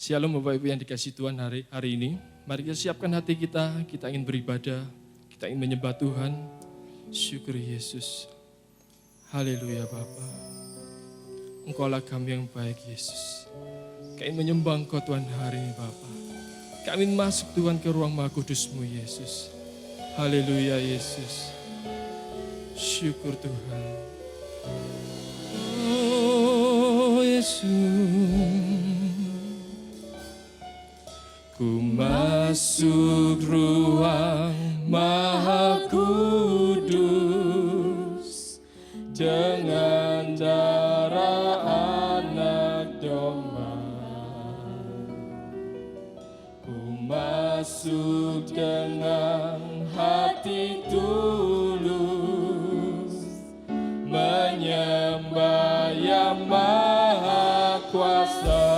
Shalom Bapak Ibu yang dikasih Tuhan hari ini. Mari kita siapkan hati kita ingin beribadah, kita ingin menyembah Tuhan. Syukur Yesus. Haleluya Bapa. Engkaulah kami yang baik Yesus. Kami menyembah Engkau Tuhan hari ini Bapa. Kami masuk Tuhan ke ruang Maha Kudus-Mu Yesus. Haleluya Yesus. Syukur Tuhan. Oh Yesus. Ku masuk ruang Maha Kudus dengan darah anak domba. Ku masuk dengan hati tulus menyembah Yang Maha Kuasa.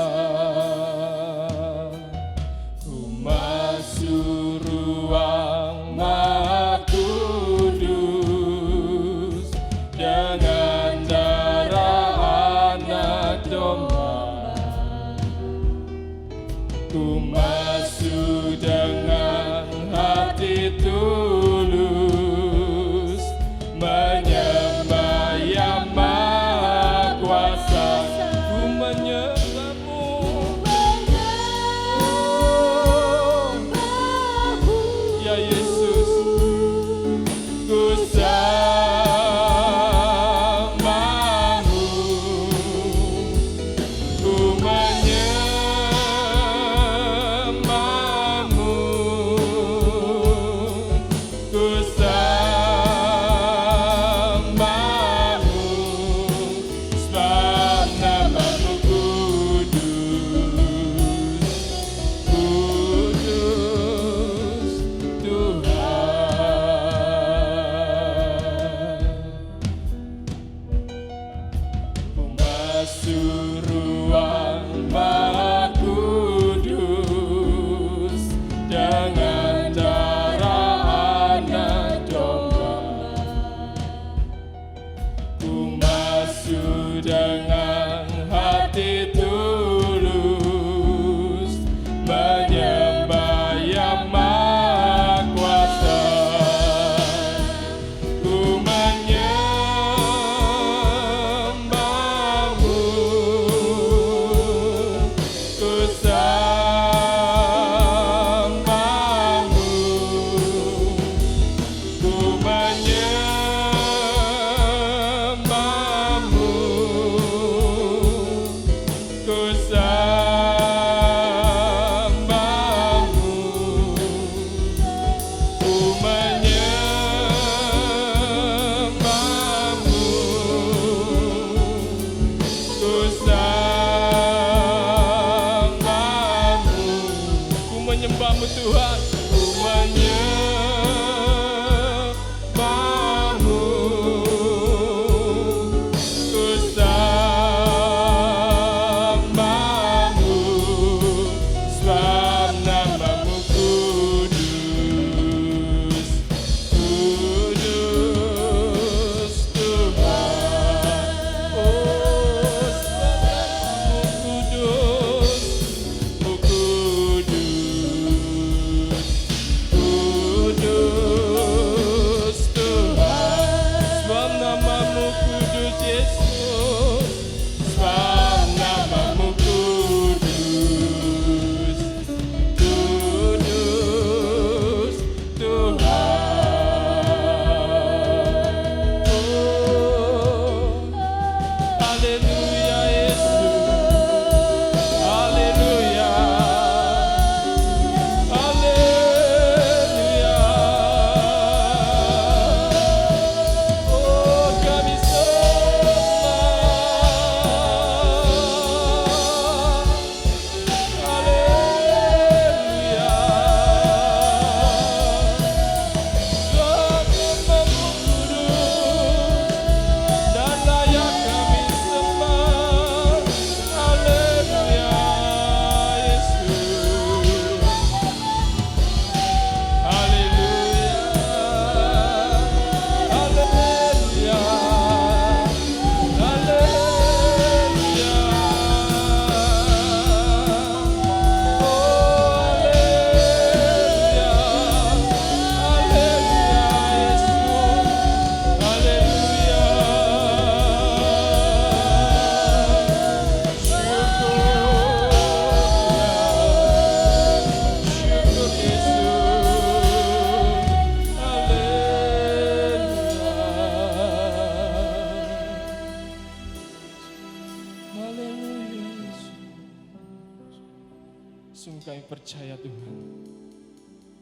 percaya Tuhan,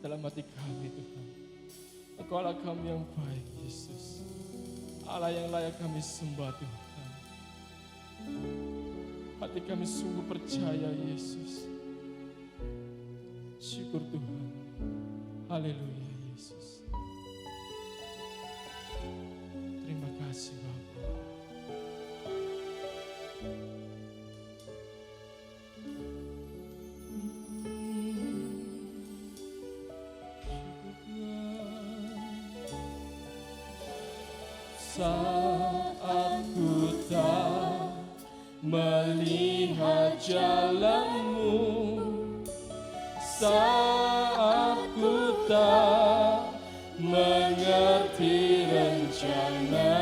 dalam hati kami Tuhan, Engkau Allah kami yang baik Yesus, Allah yang layak kami sembah Tuhan. Hati kami sungguh percaya Yesus. Syukur Tuhan. Haleluya Yesus. Terima kasih Bapa. Saat ku tak melihat jalanmu, saat ku tak mengerti rencanamu,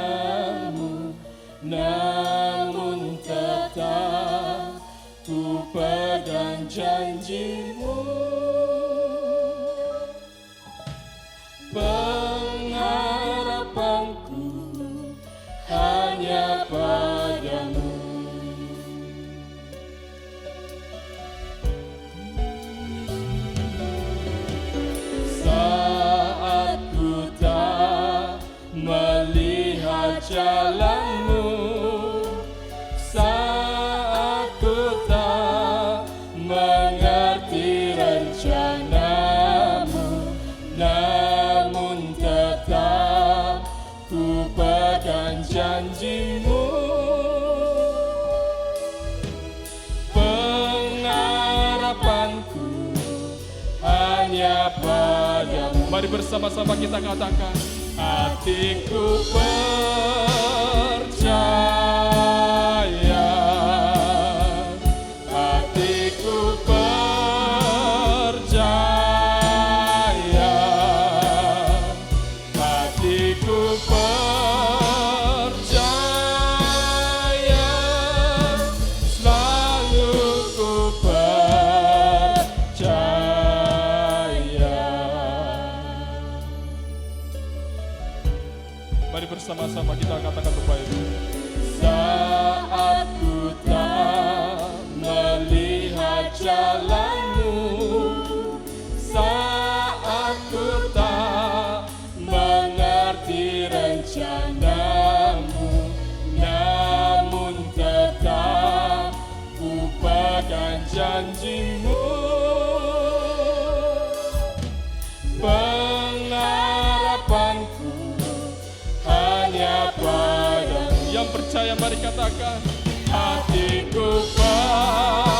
namun tetap ku pegang janjimu. Pengharapanku hanya padamu. Saat ku tak melihat jalanmu, saat ku tak mengerti rencanamu, namun tetap ku pegang janjimu. Pengharapanku hanya padamu. Mari bersama-sama kita katakan, hatiku percaya, hatiku percaya, hatiku percaya, selalu ku percaya. Mari bersama-sama kita katakan berbahaya. Saat ku tak melihat jalanmu, saat ku tak mengerti rencanamu, namun tetap ku pegang janjimu. Pengharapanku hanya padamu. Yang percaya mari katakan, hatiku percaya,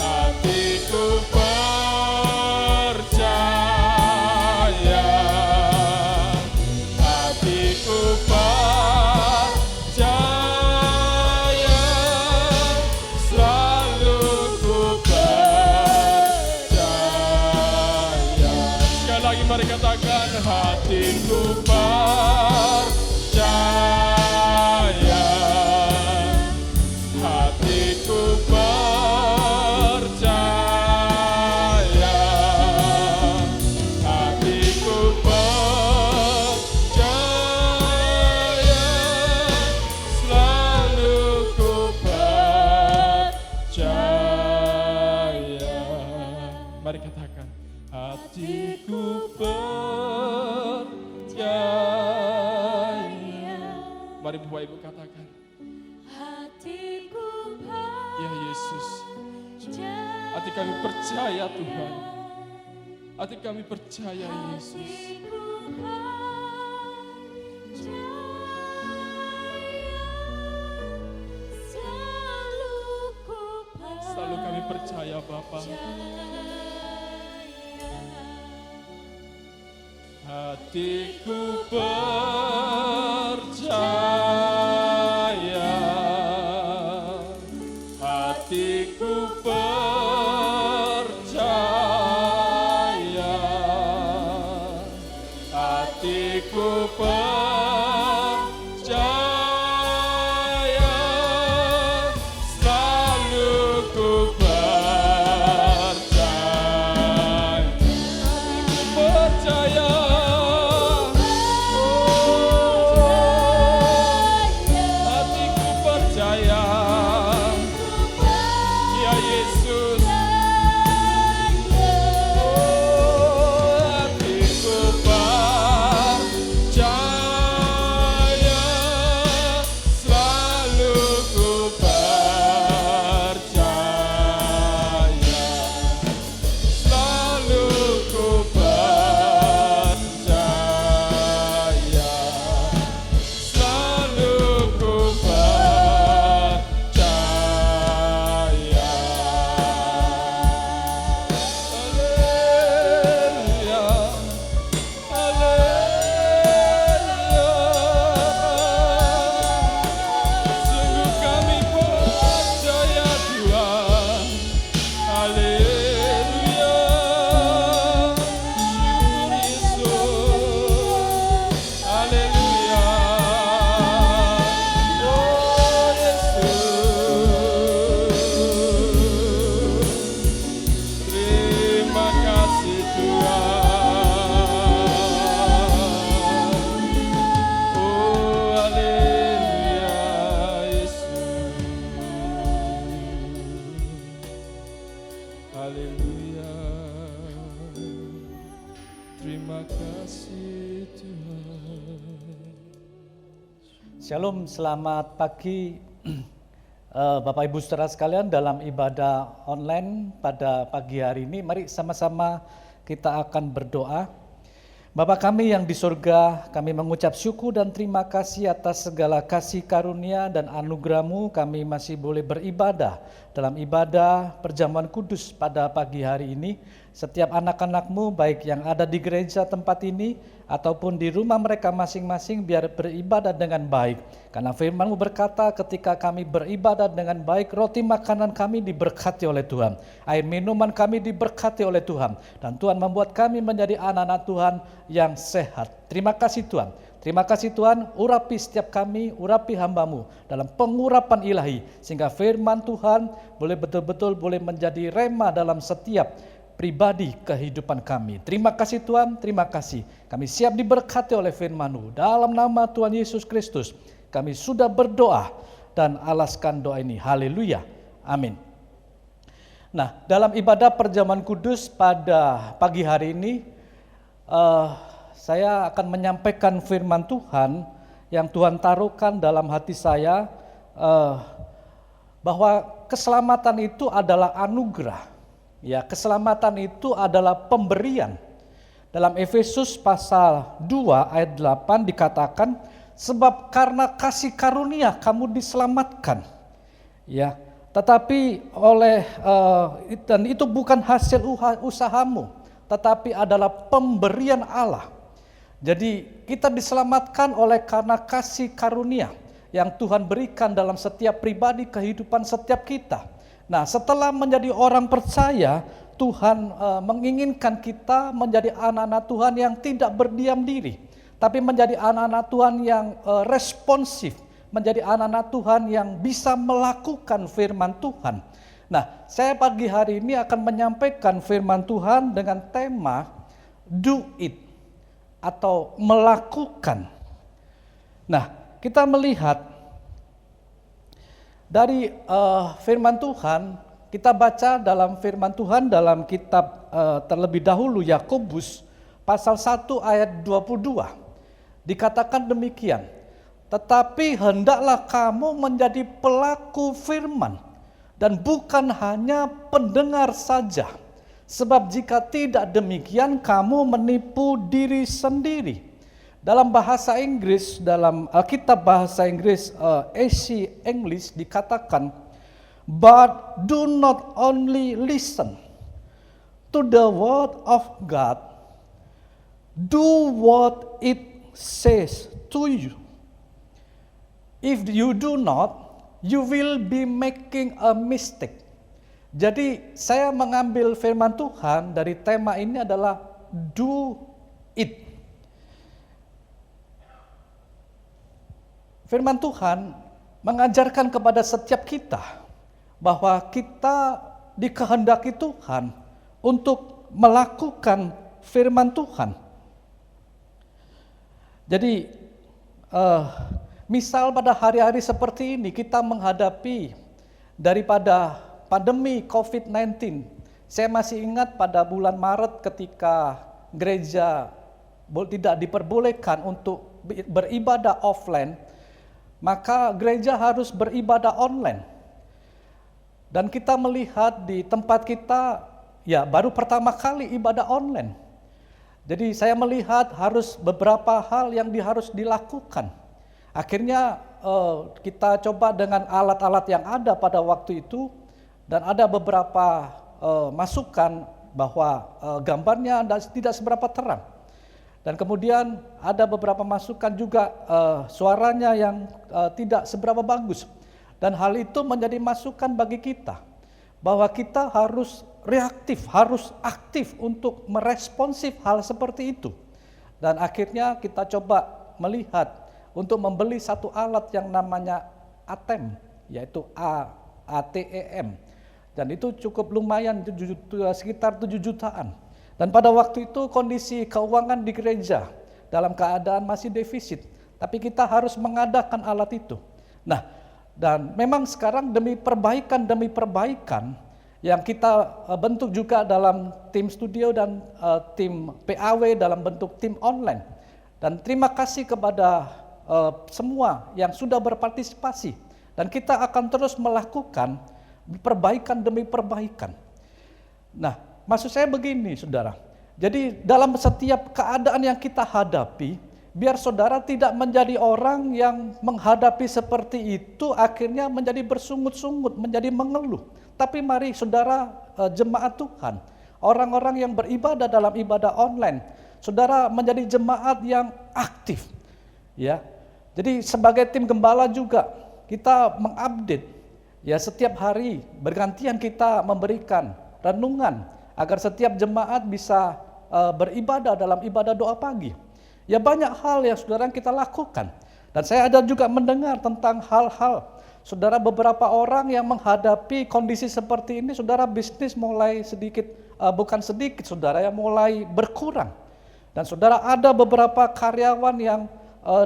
hatiku percaya, hatiku percaya, selalu ku percaya. Sekali lagi mari katakan, hatiku percaya, hatiku percaya, hatiku percaya, selalu ku percaya. Mari katakan, hatiku percaya. Mari Bapak Ibu katakan, Hatiku ya Yesus, percaya, hati kami percaya Tuhan, hati kami percaya Yesus. hatiku percaya, selalu ku Selalu kami percaya Bapa. Hatiku percaya, hatiku percaya, hatiku percaya, selalu ku percaya. Percaya, oh Haleluya. Terima kasih Tuhan. Shalom, selamat pagi Bapak Ibu saudara sekalian dalam ibadah online pada pagi hari ini. Mari sama-sama kita akan berdoa. Bapa kami yang di surga, kami mengucap syukur dan terima kasih atas segala kasih karunia dan anugerah-Mu. Kami masih boleh beribadah dalam ibadah perjamuan kudus pada pagi hari ini. Setiap anak-anak-Mu baik yang ada di gereja tempat ini ataupun di rumah mereka masing-masing biar beribadah dengan baik. Karena firman-Mu berkata ketika kami beribadah dengan baik, roti makanan kami diberkati oleh Tuhan. Air minuman kami diberkati oleh Tuhan. Dan Tuhan membuat kami menjadi anak-anak Tuhan yang sehat. Terima kasih Tuhan. Terima kasih Tuhan, urapi setiap kami, urapi hamba-Mu dalam pengurapan ilahi. Sehingga firman Tuhan boleh betul-betul boleh menjadi rema dalam setiap pribadi kehidupan kami. Terima kasih Tuhan, terima kasih. Kami siap diberkati oleh firman-Mu. Dalam nama Tuhan Yesus Kristus, kami sudah berdoa dan alaskan doa ini. Haleluya, amin. Nah, dalam ibadah perjamuan kudus pada pagi hari ini, saya akan menyampaikan firman Tuhan yang Tuhan taruhkan dalam hati saya, bahwa keselamatan itu adalah anugerah. Ya, keselamatan itu adalah pemberian. Dalam Efesus pasal 2 ayat 8 dikatakan, sebab karena kasih karunia kamu diselamatkan. Ya, tetapi dan itu bukan hasil usahamu, tetapi adalah pemberian Allah. Jadi kita diselamatkan oleh karena kasih karunia yang Tuhan berikan dalam setiap pribadi kehidupan setiap kita. Nah, setelah menjadi orang percaya, Tuhan menginginkan kita menjadi anak-anak Tuhan yang tidak berdiam diri, tapi menjadi anak-anak Tuhan yang responsif, menjadi anak-anak Tuhan yang bisa melakukan firman Tuhan. Nah, saya pagi hari ini akan menyampaikan firman Tuhan dengan tema do it atau melakukan. Nah, kita melihat dari firman Tuhan, kita baca dalam firman Tuhan dalam kitab terlebih dahulu Yakobus pasal 1 ayat 22. Dikatakan demikian, tetapi hendaklah kamu menjadi pelaku firman dan bukan hanya pendengar saja. Sebab jika tidak demikian kamu menipu diri sendiri. Dalam bahasa Inggris, dalam Alkitab bahasa Inggris AC English dikatakan, but do not only listen to the word of God, do what it says to you. If you do not, you will be making a mistake. Jadi saya mengambil firman Tuhan dari tema ini adalah do it. Firman Tuhan mengajarkan kepada setiap kita bahwa kita dikehendaki Tuhan untuk melakukan firman Tuhan. Jadi misal pada hari-hari seperti ini kita menghadapi daripada pandemi COVID-19. Saya masih ingat pada bulan Maret ketika gereja tidak diperbolehkan untuk beribadah offline, maka gereja harus beribadah online. Dan kita melihat di tempat kita, ya baru pertama kali ibadah online. Jadi saya melihat harus beberapa hal yang harus dilakukan. Akhirnya kita coba dengan alat-alat yang ada pada waktu itu, dan ada beberapa masukan bahwa gambarnya tidak seberapa terang. Dan kemudian ada beberapa masukan juga suaranya yang tidak seberapa bagus. Dan hal itu menjadi masukan bagi kita, bahwa kita harus reaktif, harus aktif untuk meresponsif hal seperti itu. Dan akhirnya kita coba melihat untuk membeli satu alat yang namanya ATEM, yaitu ATEM. Dan itu cukup lumayan, sekitar 7 jutaan. Dan pada waktu itu kondisi keuangan di gereja dalam keadaan masih defisit, tapi kita harus mengadakan alat itu. Nah, dan memang sekarang demi perbaikan yang kita bentuk juga dalam tim studio dan tim PAW dalam bentuk tim online. Dan terima kasih kepada semua yang sudah berpartisipasi. Dan kita akan terus melakukan perbaikan demi perbaikan. Nah, maksud saya begini, saudara. Jadi dalam setiap keadaan yang kita hadapi, biar saudara tidak menjadi orang yang menghadapi seperti itu akhirnya menjadi bersungut-sungut, menjadi mengeluh. Tapi mari saudara jemaat Tuhan, orang-orang yang beribadah dalam ibadah online, saudara menjadi jemaat yang aktif. Ya. Jadi sebagai tim gembala juga kita mengupdate ya setiap hari bergantian kita memberikan renungan agar setiap jemaat bisa beribadah dalam ibadah doa pagi. Ya banyak hal yang saudara kita lakukan. Dan saya ada juga mendengar tentang hal-hal saudara beberapa orang yang menghadapi kondisi seperti ini, saudara bisnis mulai sedikit, bukan sedikit saudara yang mulai berkurang. Dan saudara ada beberapa karyawan yang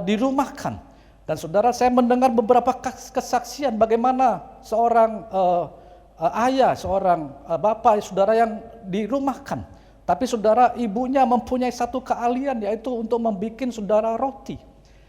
dirumahkan. Dan saudara saya mendengar beberapa kesaksian bagaimana seorang ayah, seorang bapak, saudara yang dirumahkan. Tapi saudara ibunya mempunyai satu keahlian yaitu untuk membuat saudara roti.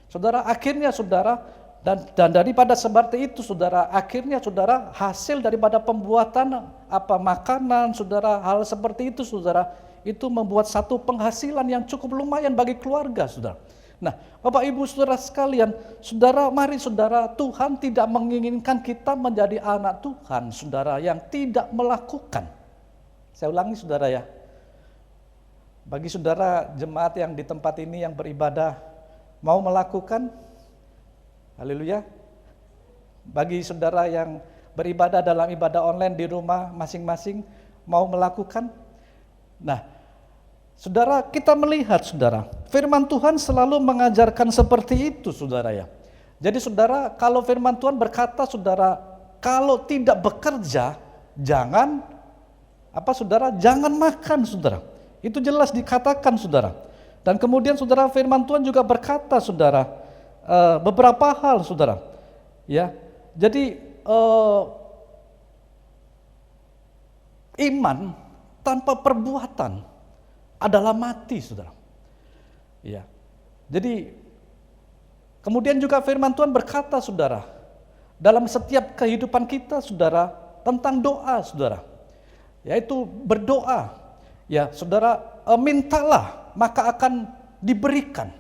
Saudara akhirnya saudara dan daripada seperti itu saudara akhirnya saudara hasil daripada pembuatan makanan saudara hal seperti itu saudara itu membuat satu penghasilan yang cukup lumayan bagi keluarga saudara. Nah, Bapak Ibu saudara sekalian, saudara mari saudara, Tuhan tidak menginginkan kita menjadi anak Tuhan saudara yang tidak melakukan. Saya ulangi saudara ya. Bagi saudara jemaat yang di tempat ini yang beribadah mau melakukan, haleluya. Bagi saudara yang beribadah dalam ibadah online di rumah masing-masing mau melakukan. Nah, saudara kita melihat saudara, firman Tuhan selalu mengajarkan seperti itu saudara ya. Jadi saudara kalau firman Tuhan berkata saudara, kalau tidak bekerja jangan jangan makan saudara. Itu jelas dikatakan saudara. Dan kemudian saudara firman Tuhan juga berkata saudara beberapa hal saudara. Ya. Jadi iman tanpa perbuatan adalah mati saudara. Ya. Jadi kemudian juga firman Tuhan berkata saudara dalam setiap kehidupan kita saudara tentang doa saudara. Yaitu berdoa. Ya, saudara, mintalah maka akan diberikan.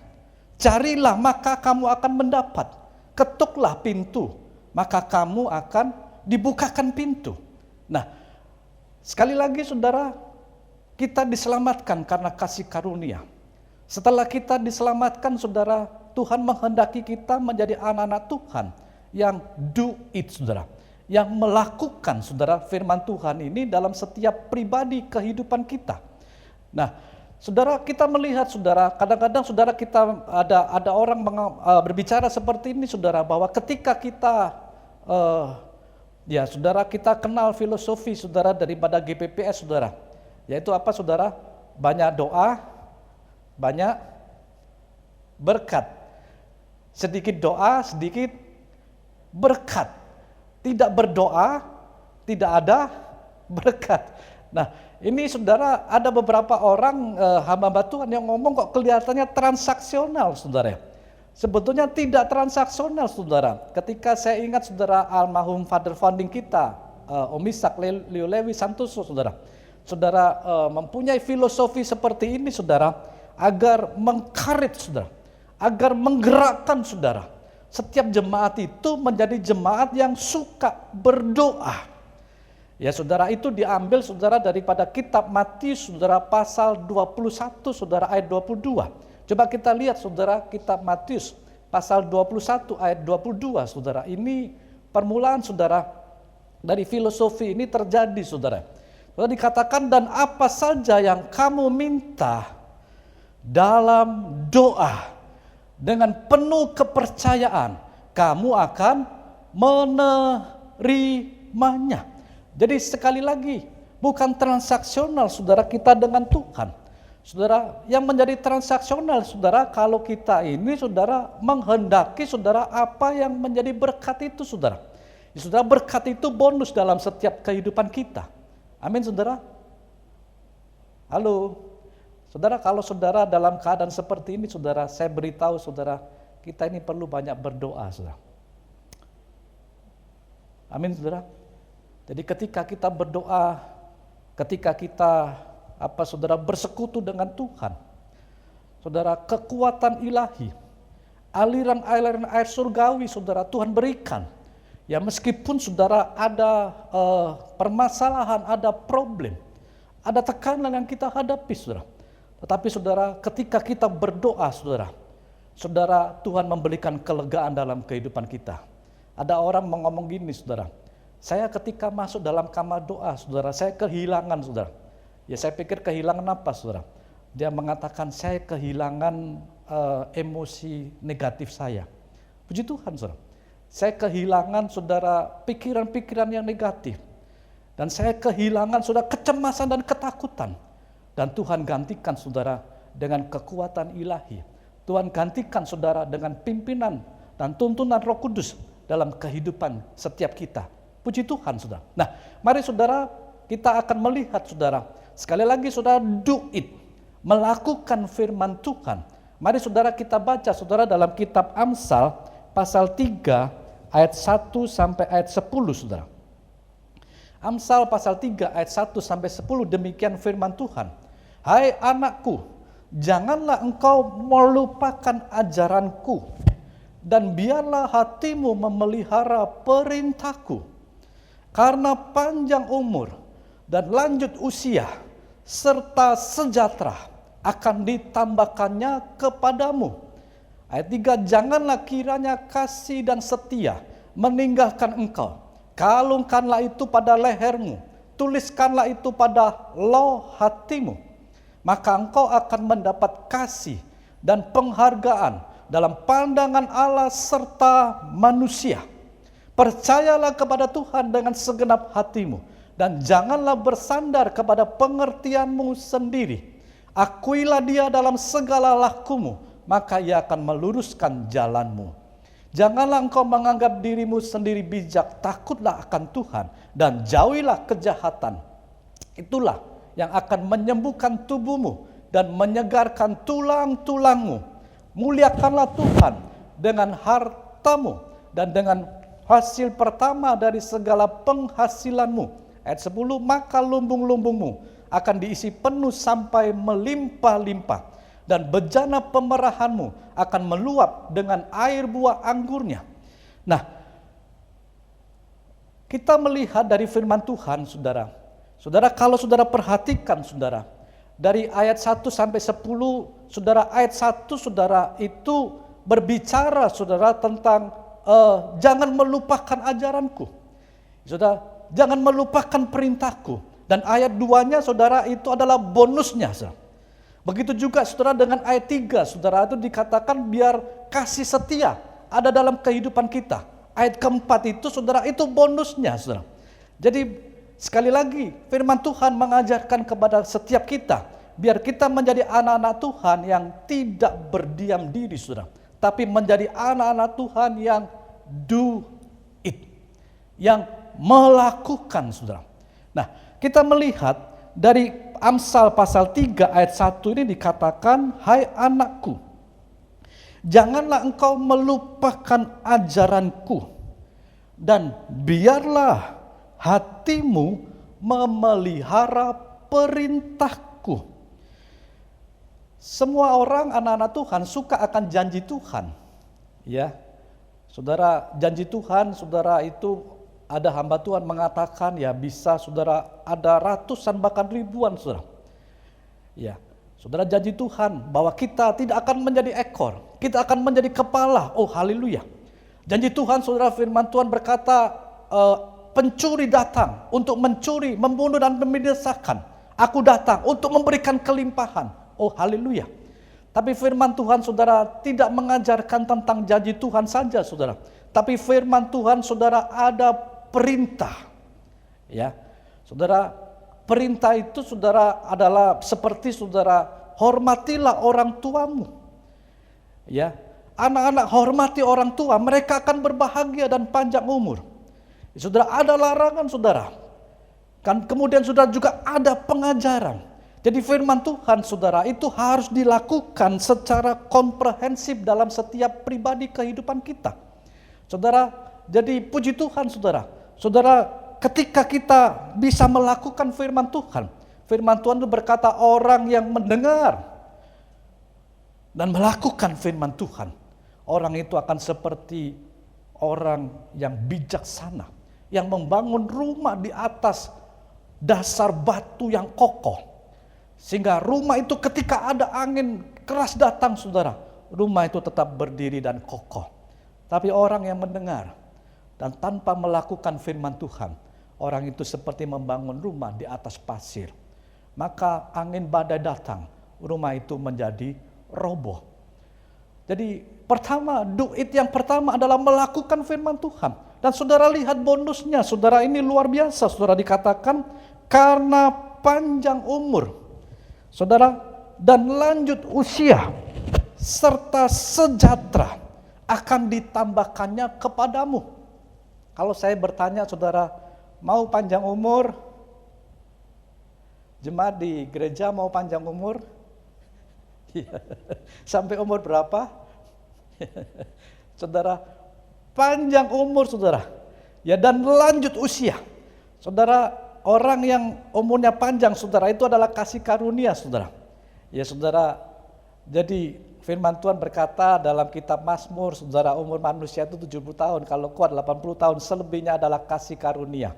Carilah maka kamu akan mendapat. Ketuklah pintu, maka kamu akan dibukakan pintu. Nah, sekali lagi saudara, kita diselamatkan karena kasih karunia. Setelah kita diselamatkan saudara, Tuhan menghendaki kita menjadi anak-anak Tuhan yang do it saudara. Yang melakukan saudara firman Tuhan ini dalam setiap pribadi kehidupan kita. Nah, saudara kita melihat saudara, kadang-kadang saudara kita ada orang berbicara seperti ini saudara, bahwa ketika kita saudara kita kenal filosofi saudara daripada GPPS saudara, yaitu apa saudara? Banyak doa, banyak berkat. Sedikit doa, sedikit berkat. Tidak berdoa, tidak ada berkat. Nah, ini saudara ada beberapa orang hamba Tuhan yang ngomong kok kelihatannya transaksional saudara. Sebetulnya tidak transaksional saudara. Ketika saya ingat saudara almarhum father founding kita, Om Ishak Leo Lewi Santoso saudara. Saudara mempunyai filosofi seperti ini saudara, agar mengkarit saudara, agar menggerakkan saudara. Setiap jemaat itu menjadi jemaat yang suka berdoa. Ya saudara, itu diambil saudara daripada kitab Matius saudara pasal 21 saudara ayat 22. Coba kita lihat saudara kitab Matius pasal 21 ayat 22 saudara. Ini permulaan saudara dari filosofi ini terjadi saudara. Saudara dikatakan, dan apa saja yang kamu minta dalam doa dengan penuh kepercayaan, kamu akan menerimanya. Jadi sekali lagi, bukan transaksional saudara kita dengan Tuhan. Saudara, yang menjadi transaksional saudara, kalau kita ini saudara menghendaki saudara apa yang menjadi berkat itu saudara. Saudara, berkat itu bonus dalam setiap kehidupan kita. Amin saudara? Halo. Saudara, kalau saudara dalam keadaan seperti ini, saudara, saya beritahu saudara, kita ini perlu banyak berdoa, saudara. Amin saudara? Jadi ketika kita berdoa, ketika kita saudara bersekutu dengan Tuhan, saudara, kekuatan ilahi, aliran-aliran air surgawi saudara Tuhan berikan. Ya meskipun saudara ada permasalahan, ada problem, ada tekanan yang kita hadapi saudara. Tetapi saudara, ketika kita berdoa saudara, Tuhan memberikan kelegaan dalam kehidupan kita. Ada orang ngomong gini saudara, saya ketika masuk dalam kamar doa saudara, saya kehilangan saudara. Ya saya pikir kehilangan apa saudara? Dia mengatakan saya kehilangan emosi negatif saya. Puji Tuhan saudara. Saya kehilangan saudara pikiran-pikiran yang negatif. Dan saya kehilangan saudara kecemasan dan ketakutan. Dan Tuhan gantikan saudara dengan kekuatan ilahi. Tuhan gantikan saudara dengan pimpinan dan tuntunan Roh Kudus dalam kehidupan setiap kita. Puji Tuhan saudara. Nah mari saudara kita akan melihat saudara. Sekali lagi saudara, do it. Melakukan firman Tuhan. Mari saudara kita baca saudara dalam kitab Amsal pasal 3 ayat 1 sampai ayat 10 saudara. Amsal pasal 3 ayat 1 sampai 10 demikian firman Tuhan. Hai anakku, janganlah engkau melupakan ajaranku, dan biarlah hatimu memelihara perintahku. Karena panjang umur dan lanjut usia serta sejahtera akan ditambahkannya kepadamu. Ayat 3, janganlah kiranya kasih dan setia meninggalkan engkau. Kalungkanlah itu pada lehermu, tuliskanlah itu pada loh hatimu. Maka engkau akan mendapat kasih dan penghargaan dalam pandangan Allah serta manusia. Percayalah kepada Tuhan dengan segenap hatimu, dan janganlah bersandar kepada pengertianmu sendiri. Akuilah dia dalam segala lakumu, maka ia akan meluruskan jalanmu. Janganlah engkau menganggap dirimu sendiri bijak, takutlah akan Tuhan, dan jauhilah kejahatan. Itulah yang akan menyembuhkan tubuhmu dan menyegarkan tulang-tulangmu. Muliakanlah Tuhan dengan hartamu dan dengan hasil pertama dari segala penghasilanmu. Ayat 10, maka lumbung-lumbungmu akan diisi penuh sampai melimpah-limpah, dan bejana pemerahanmu akan meluap dengan air buah anggurnya. Nah, kita melihat dari firman Tuhan saudara. Saudara, kalau saudara perhatikan saudara, dari ayat 1 sampai 10, saudara, ayat 1 saudara itu berbicara saudara tentang jangan melupakan ajaranku. Saudara, jangan melupakan perintahku. Dan ayat 2-nya saudara itu adalah bonusnya saudara. Begitu juga saudara dengan ayat 3 saudara itu dikatakan biar kasih setia ada dalam kehidupan kita. Ayat keempat itu saudara itu bonusnya saudara. Jadi sekali lagi, firman Tuhan mengajarkan kepada setiap kita, biar kita menjadi anak-anak Tuhan yang tidak berdiam diri, saudara. Tapi menjadi anak-anak Tuhan yang do it, yang melakukan, saudara. Nah, kita melihat dari Amsal pasal 3 ayat 1 ini dikatakan, hai anakku, janganlah engkau melupakan ajaranku, dan biarlah hatimu memelihara perintahku. Semua orang anak-anak Tuhan suka akan janji Tuhan. Ya. Saudara, janji Tuhan saudara itu ada hamba Tuhan mengatakan ya bisa saudara ada ratusan bahkan ribuan saudara. Ya. Saudara, janji Tuhan bahwa kita tidak akan menjadi ekor, kita akan menjadi kepala. Oh haleluya. Janji Tuhan saudara, firman Tuhan berkata pencuri datang untuk mencuri, membunuh dan membinasakan. Aku datang untuk memberikan kelimpahan. Oh haleluya. Tapi firman Tuhan saudara tidak mengajarkan tentang janji Tuhan saja saudara. Tapi firman Tuhan saudara ada perintah. Ya. Saudara, perintah itu saudara adalah seperti saudara hormatilah orang tuamu. Ya. Anak-anak hormati orang tua, mereka akan berbahagia dan panjang umur. Saudara, ada larangan saudara. Kan kemudian saudara juga ada pengajaran. Jadi firman Tuhan saudara itu harus dilakukan secara komprehensif dalam setiap pribadi kehidupan kita. Saudara, jadi puji Tuhan saudara. Saudara, ketika kita bisa melakukan firman Tuhan itu berkata orang yang mendengar dan melakukan firman Tuhan, orang itu akan seperti orang yang bijaksana, yang membangun rumah di atas dasar batu yang kokoh. Sehingga rumah itu ketika ada angin keras datang saudara, rumah itu tetap berdiri dan kokoh. Tapi orang yang mendengar dan tanpa melakukan firman Tuhan, orang itu seperti membangun rumah di atas pasir. Maka angin badai datang, rumah itu menjadi roboh. Jadi yang pertama adalah melakukan firman Tuhan. Dan saudara lihat bonusnya, saudara ini luar biasa. Saudara dikatakan karena panjang umur, saudara, dan lanjut usia, serta sejahtera akan ditambahkannya kepadamu. Kalau saya bertanya saudara, mau panjang umur? Jemaat di gereja mau panjang umur? Sampai umur berapa? Saudara, panjang umur saudara. Ya, dan lanjut usia. Saudara, orang yang umurnya panjang saudara itu adalah kasih karunia saudara. Ya saudara, jadi firman Tuhan berkata dalam kitab Mazmur saudara, umur manusia itu 70 tahun, kalau kuat 80 tahun, selebihnya adalah kasih karunia.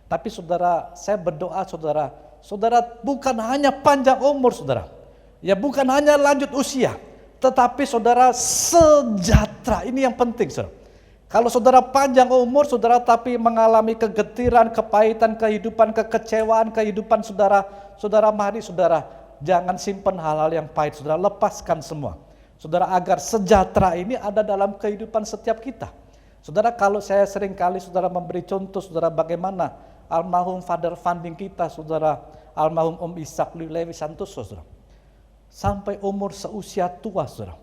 Tapi saudara, saya berdoa saudara, saudara bukan hanya panjang umur saudara. Ya bukan hanya lanjut usia, tetapi saudara sejahtera, ini yang penting saudara. Kalau saudara panjang umur saudara tapi mengalami kegetiran, kepahitan kehidupan, kekecewaan kehidupan saudara, mari saudara jangan simpan hal-hal yang pahit saudara, lepaskan semua. Saudara, agar sejahtera ini ada dalam kehidupan setiap kita. Saudara, kalau saya sering kali saudara memberi contoh saudara bagaimana almarhum father funding kita saudara, almarhum Om Ishak Lewi Santoso saudara. Sampai umur seusia tua saudara,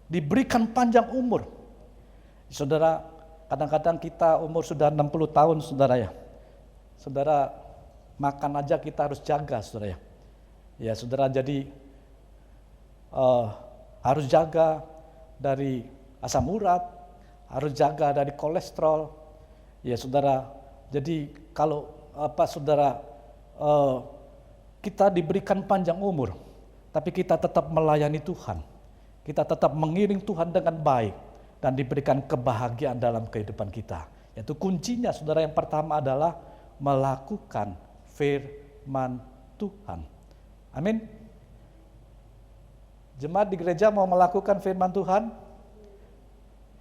diberikan panjang umur. Saudara, kadang-kadang kita umur sudah 60 tahun saudara ya. Saudara, makan aja kita harus jaga saudara ya. Ya saudara, jadi harus jaga dari asam urat, harus jaga dari kolesterol. Ya saudara, jadi kalau saudara, kita diberikan panjang umur, tapi kita tetap melayani Tuhan. Kita tetap mengiring Tuhan dengan baik. Dan diberikan kebahagiaan dalam kehidupan kita. Yaitu kuncinya saudara, yang pertama adalah melakukan firman Tuhan. Amin. Jemaat di gereja mau melakukan firman Tuhan?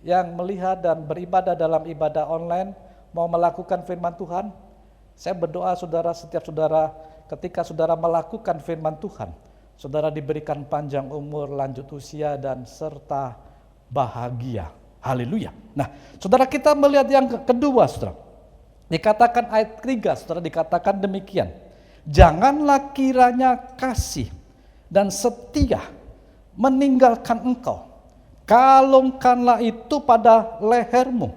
Yang melihat dan beribadah dalam ibadah online mau melakukan firman Tuhan? Saya berdoa saudara, setiap saudara ketika saudara melakukan firman Tuhan, saudara diberikan panjang umur, lanjut usia, dan serta bahagia. Haleluya. Nah, saudara, kita melihat yang kedua saudara. Dikatakan ayat 3 saudara, dikatakan demikian. Janganlah kiranya kasih dan setia meninggalkan engkau. Kalungkanlah itu pada lehermu.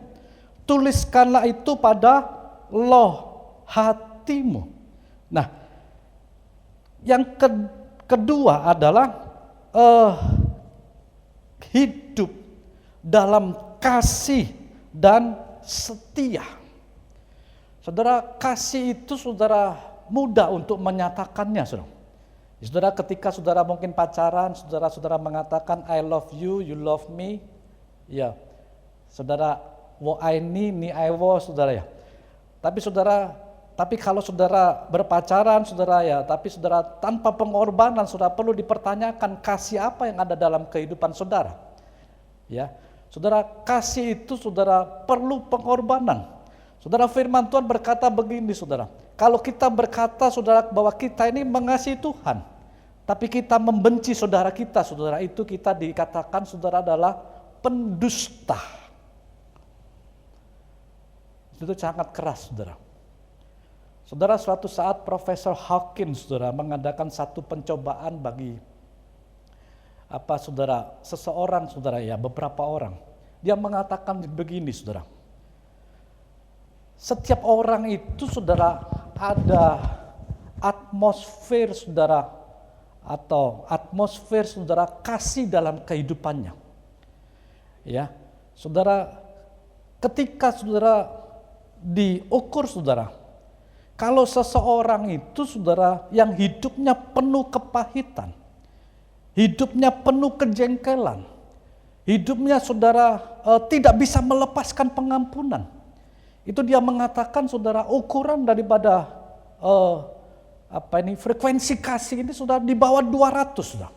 Tuliskanlah itu pada loh hatimu. Nah, yang kedua adalah hidup dalam kasih dan setia. Saudara, kasih itu saudara mudah untuk menyatakannya saudara. Saudara, ketika saudara mungkin pacaran, saudara mengatakan I love you, you love me. Ya, saudara, wo I ni I wo saudara ya. Tapi kalau saudara berpacaran saudara ya, tapi saudara tanpa pengorbanan, saudara perlu dipertanyakan kasih apa yang ada dalam kehidupan saudara. Ya, saudara, kasih itu saudara perlu pengorbanan. Saudara, firman Tuhan berkata begini saudara, kalau kita berkata saudara bahwa kita ini mengasihi Tuhan, tapi kita membenci saudara kita, saudara, itu kita dikatakan saudara adalah pendusta. Itu sangat keras saudara. Saudara, suatu saat Profesor Hawkins saudara mengadakan satu pencobaan bagi seseorang saudara ya, beberapa orang. Dia mengatakan begini saudara. Setiap orang itu saudara ada atmosfer saudara, atau atmosfer saudara kasih dalam kehidupannya. Ya, saudara, ketika saudara diukur saudara, kalau seseorang itu saudara yang hidupnya penuh kepahitan, hidupnya penuh kejengkelan, hidupnya saudara tidak bisa melepaskan pengampunan, itu dia mengatakan saudara ukuran daripada frekuensi kasih ini sudah di bawah 200 sudah.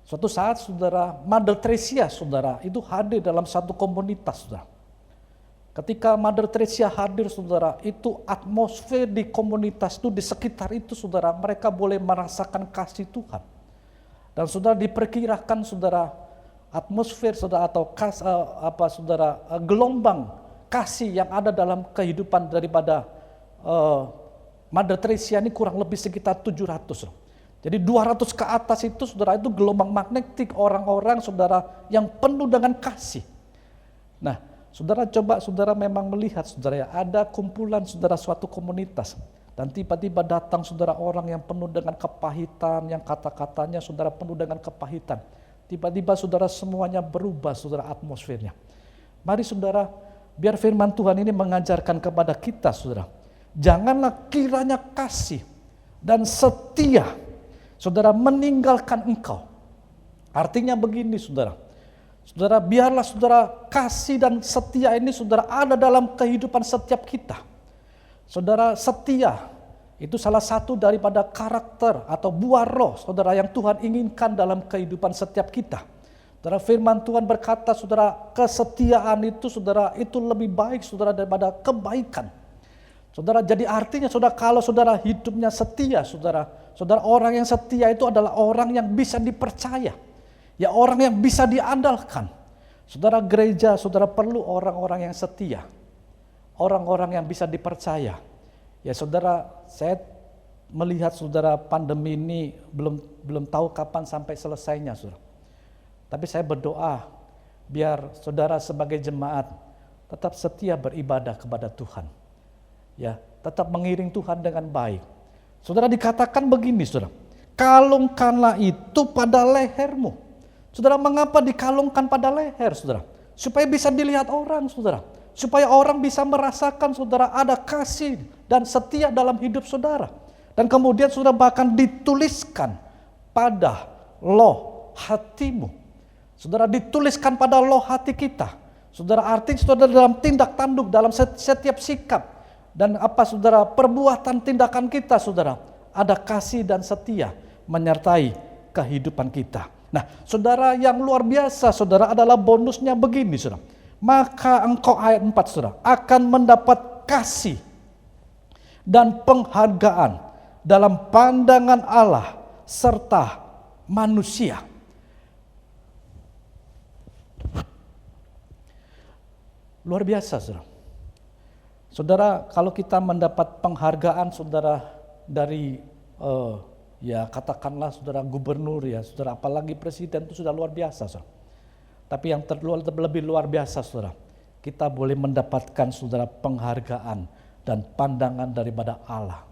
Suatu saat saudara Mother Teresa saudara itu hadir dalam satu komunitas saudara. Ketika Mother Teresa hadir saudara, itu atmosfer di komunitas itu, di sekitar itu saudara, mereka boleh merasakan kasih Tuhan. Dan saudara diperkirakan saudara, atmosfer saudara atau gelombang kasih yang ada dalam kehidupan daripada Mother Teresa ini kurang lebih sekitar 700. Jadi 200 ke atas itu saudara, itu gelombang magnetik orang-orang saudara yang penuh dengan kasih. Nah, saudara coba saudara memang melihat saudara ya, ada kumpulan saudara suatu komunitas, dan tiba-tiba datang saudara orang yang penuh dengan kepahitan, yang kata-katanya saudara penuh dengan kepahitan. Tiba-tiba saudara semuanya berubah saudara atmosfernya. Mari saudara, biar firman Tuhan ini mengajarkan kepada kita saudara, janganlah kiranya kasih dan setia saudara meninggalkan engkau. Artinya begini saudara, saudara biarlah saudara kasih dan setia ini saudara ada dalam kehidupan setiap kita. Saudara, setia itu salah satu daripada karakter atau buah roh saudara yang Tuhan inginkan dalam kehidupan setiap kita. Saudara, firman Tuhan berkata saudara, kesetiaan itu saudara itu lebih baik saudara daripada kebaikan. Saudara, jadi artinya saudara, kalau saudara hidupnya setia saudara, saudara orang yang setia itu adalah orang yang bisa dipercaya. Ya, orang yang bisa diandalkan. Saudara, gereja saudara perlu orang-orang yang setia. Orang-orang yang bisa dipercaya. Ya saudara, saya melihat saudara pandemi ini belum tahu kapan sampai selesainya saudara. Tapi saya berdoa biar saudara sebagai jemaat tetap setia beribadah kepada Tuhan. Ya, tetap mengiring Tuhan dengan baik. Saudara, dikatakan begini saudara, kalungkanlah itu pada lehermu. Saudara, mengapa dikalungkan pada leher saudara? Supaya bisa dilihat orang saudara. Supaya orang bisa merasakan saudara ada kasih dan setia dalam hidup saudara. Dan kemudian saudara bahkan dituliskan pada loh hatimu. Saudara, dituliskan pada loh hati kita. Saudara, artinya saudara dalam tindak tanduk, dalam setiap sikap. Dan saudara, perbuatan tindakan kita saudara, ada kasih dan setia menyertai kehidupan kita. Nah saudara, yang luar biasa saudara adalah bonusnya begini saudara. Maka engkau, ayat 4 saudara, akan mendapat kasih dan penghargaan dalam pandangan Allah serta manusia. Luar biasa saudara. Saudara, kalau kita mendapat penghargaan saudara dari ya katakanlah saudara gubernur ya saudara, apalagi presiden, itu sudah luar biasa saudara. Tapi yang lebih luar biasa saudara, kita boleh mendapatkan saudara penghargaan dan pandangan daripada Allah.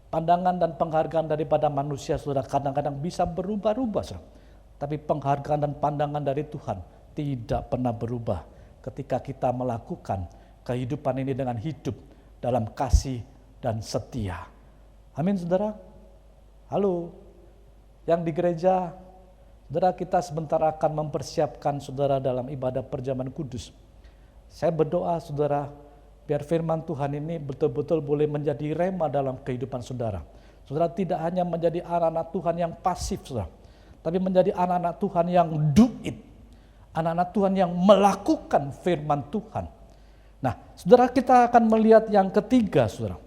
Pandangan dan penghargaan daripada manusia saudara kadang-kadang bisa berubah-ubah saudara. Tapi penghargaan dan pandangan dari Tuhan tidak pernah berubah ketika kita melakukan kehidupan ini dengan hidup dalam kasih dan setia. Amin saudara. Halo, yang di gereja, saudara, kita sebentar akan mempersiapkan saudara dalam ibadah perjamuan kudus. Saya berdoa saudara, biar firman Tuhan ini betul-betul boleh menjadi rema dalam kehidupan saudara. Saudara tidak hanya menjadi anak-anak Tuhan yang pasif saudara, tapi menjadi anak-anak Tuhan yang do it. Anak-anak Tuhan yang melakukan firman Tuhan. Nah, saudara, kita akan melihat yang ketiga, saudara.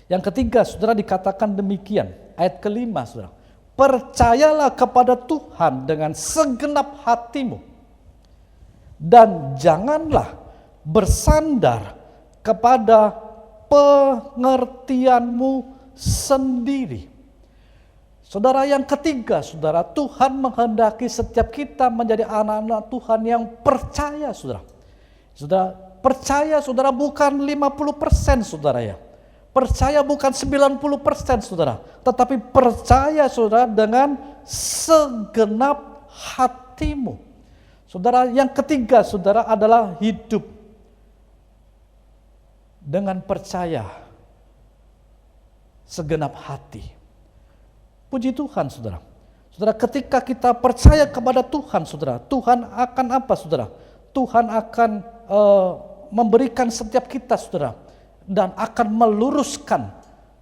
Yang ketiga, saudara, dikatakan demikian. Ayat kelima, saudara. Percayalah kepada Tuhan dengan segenap hatimu. Dan janganlah bersandar kepada pengertianmu sendiri. Saudara, yang ketiga, saudara, Tuhan menghendaki setiap kita menjadi anak-anak Tuhan yang percaya, saudara. Saudara, percaya saudara bukan 50% saudara ya. Percaya bukan 90% saudara, tetapi percaya saudara dengan segenap hatimu. Saudara, yang ketiga saudara adalah hidup dengan percaya segenap hati. Puji Tuhan saudara. Saudara, ketika kita percaya kepada Tuhan saudara, Tuhan akan apa saudara? Tuhan akan memberikan setiap kita saudara, dan akan meluruskan